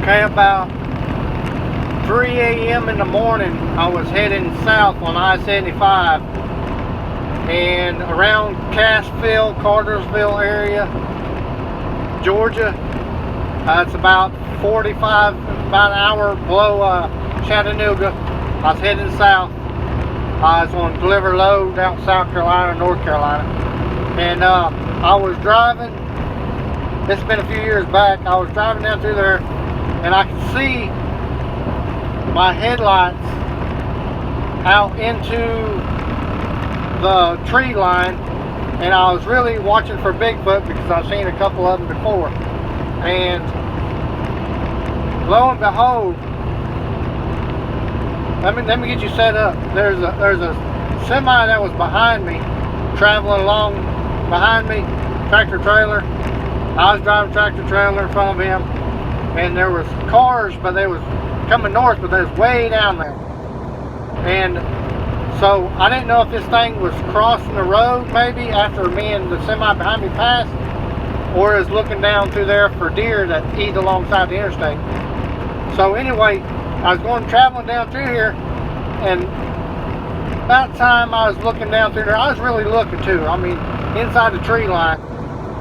Okay, about 3 a.m. in the morning, I was heading south on I-75 and around Cassville, Cartersville area, Georgia. It's about 45, about an hour below Chattanooga. I was heading south. I was going to deliver load out in South Carolina, North Carolina. And I was driving, it's been a few years back, I was driving down through there and I could see my headlights out into the tree line, and I was really watching for Bigfoot because I've seen a couple of them before. And lo and behold, let me get you set up. There's a semi that was behind me, traveling along behind me, tractor trailer. I was driving tractor trailer in front of him, and there was cars, but they was coming north, but they was way down there. And so I didn't know if this thing was crossing the road maybe after me and the semi behind me passed, or is looking down through there for deer that eat alongside the interstate. So anyway, I was traveling down through here, and about time I was looking down through there, I was really looking too. I mean, inside the tree line,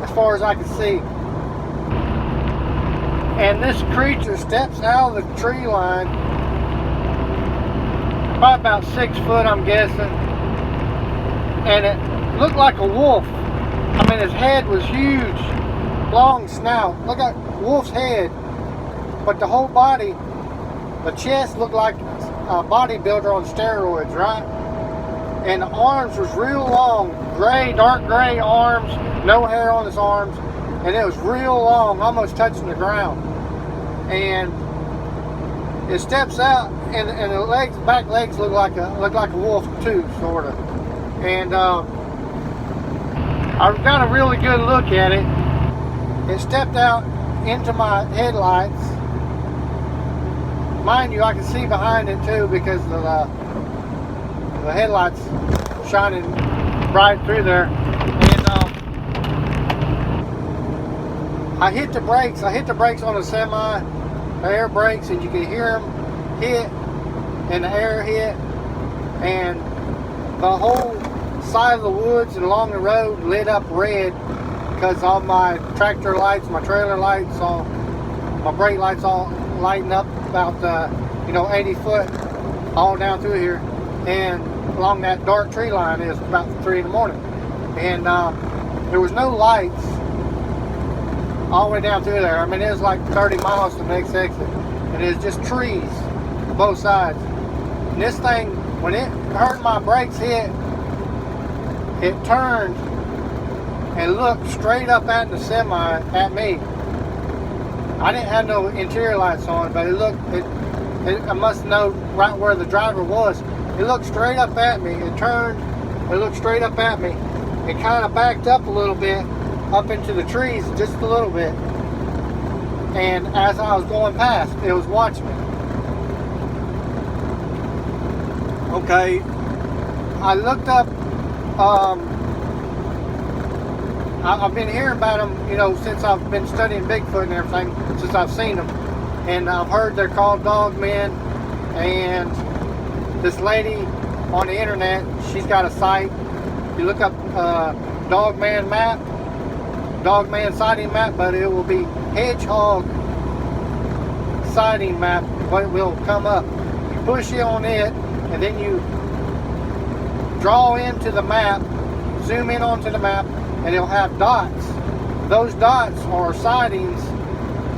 as far as I could see. And this creature steps out of the tree line, probably about 6 foot, I'm guessing. And it looked like a wolf. I mean, his head was huge, long snout. Look at wolf's head. But the whole body, the chest looked like a bodybuilder on steroids, right? And the arms was real long, gray, dark gray arms, no hair on his arms, and it was real long, almost touching the ground. And it steps out, and the legs, back legs look like a wolf too, sort of. And I got a really good look at it. It stepped out into my headlights. Mind you, I can see behind it too because of the headlights shining bright through there. And I hit the brakes. I hit the brakes on the semi, the air brakes, and you could hear them hit and the air hit, and the whole side of the woods and along the road lit up red because all my tractor lights, my trailer lights, all my brake lights all lighting up about 80 foot all down through here, and along that dark tree line is about 3 in the morning. And there was no lights all the way down through there. I mean, it was like 30 miles to the next exit, and it was just trees on both sides. And this thing, when it heard my brakes hit, it turned and looked straight up at the semi at me. I didn't have no interior lights on, but I must know right where the driver was. It looked straight up at me. It turned, it looked straight up at me. It kind of backed up a little bit, up into the trees just a little bit. And as I was going past, it was watching me. Okay, I looked up, I've been hearing about them, since I've been studying Bigfoot and everything, since I've seen them. And I've heard they're called dog men. And this lady on the internet, she's got a site. You look up dog man map, dog man sighting map, but it will be hedgehog sighting map, what will come up. You push it on it, and then you draw into the map, zoom in onto the map, and it'll have dots. Those dots are sightings,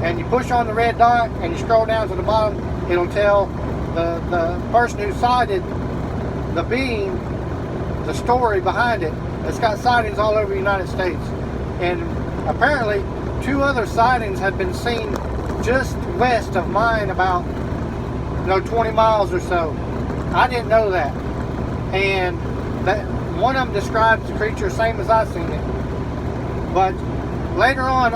and you push on the red dot and you scroll down to the bottom, it'll tell the person who sighted the being the story behind it. It's got sightings all over the United States, and apparently 2 other sightings had been seen just west of mine, about 20 miles or so. I didn't know that. And that one of them describes the creature same as I seen it. But later on,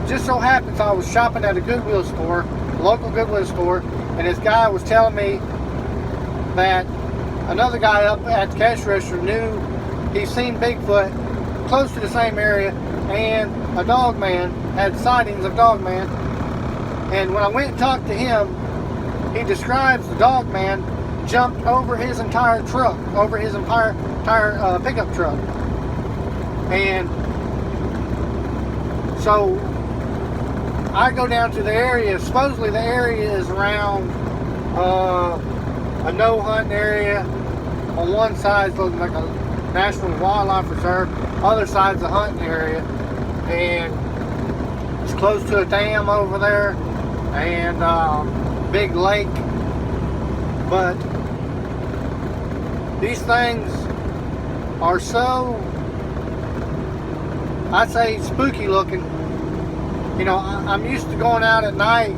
just so happens I was shopping at a Goodwill store, a local Goodwill store, and this guy was telling me that another guy up at the cash register knew he's seen Bigfoot close to the same area, and a dog man had sightings of dog man. And when I went and talked to him, he describes the dog man jumped over his entire truck, over his entire pickup truck. And so I go down to the area. Supposedly the area is around a no hunting area. On one side it's like a national wildlife reserve, other side's a hunting area, and it's close to a dam over there and big lake. But these things are so, I'd say, spooky looking. You know, I'm used to going out at night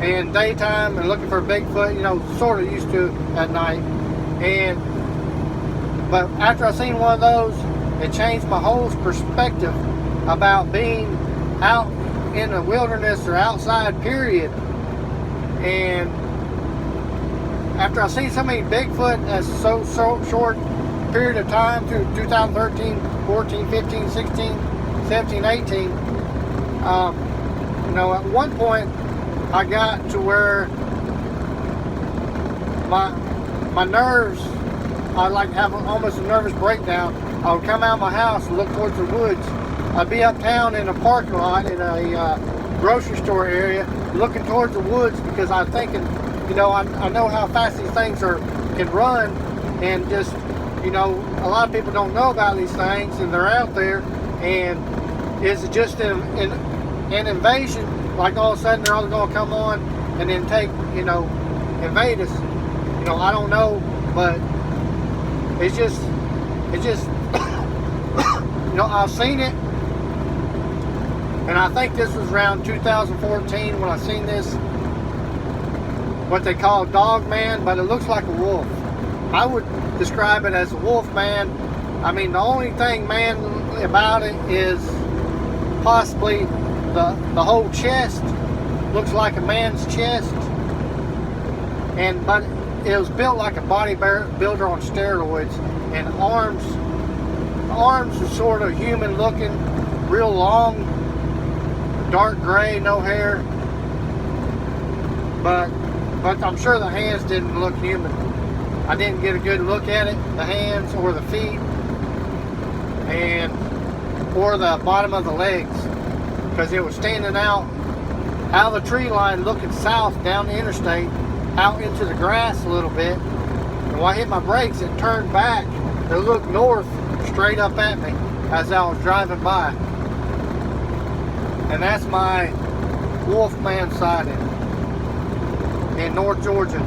and daytime and looking for Bigfoot, you know, sort of used to at night. But after I seen one of those, it changed my whole perspective about being out in the wilderness or outside, period. And after I seen so many Bigfoot in so short period of time through 2013, 14, 15, 16, 17, 18, you know, at one point I got to where my nerves, I'd like have almost a nervous breakdown. I would come out of my house and look towards the woods. I'd be uptown in a parking lot in a grocery store area looking towards the woods because I'm thinking, you know, I know how fast these things can run, and just, you know, a lot of people don't know about these things, and they're out there, and is it just an invasion? Like all of a sudden they're all going to come on and then you know, invade us. You know, I don't know, but it's just, you know, I've seen it, and I think this was around 2014 when I seen this, what they call dog man, but it looks like a wolf. I would describe it as a wolf man. I mean, the only thing man about it is possibly the whole chest looks like a man's chest, but it was built like a bodybuilder on steroids, and arms are sort of human looking, real long, dark gray, no hair, but I'm sure the hands didn't look human. I didn't get a good look at it, the hands or the feet, or the bottom of the legs, because it was standing out of the tree line looking south down the interstate out into the grass a little bit. And when I hit my brakes, it turned back and looked north straight up at me as I was driving by. And that's my Wolfman sighting in North Georgia.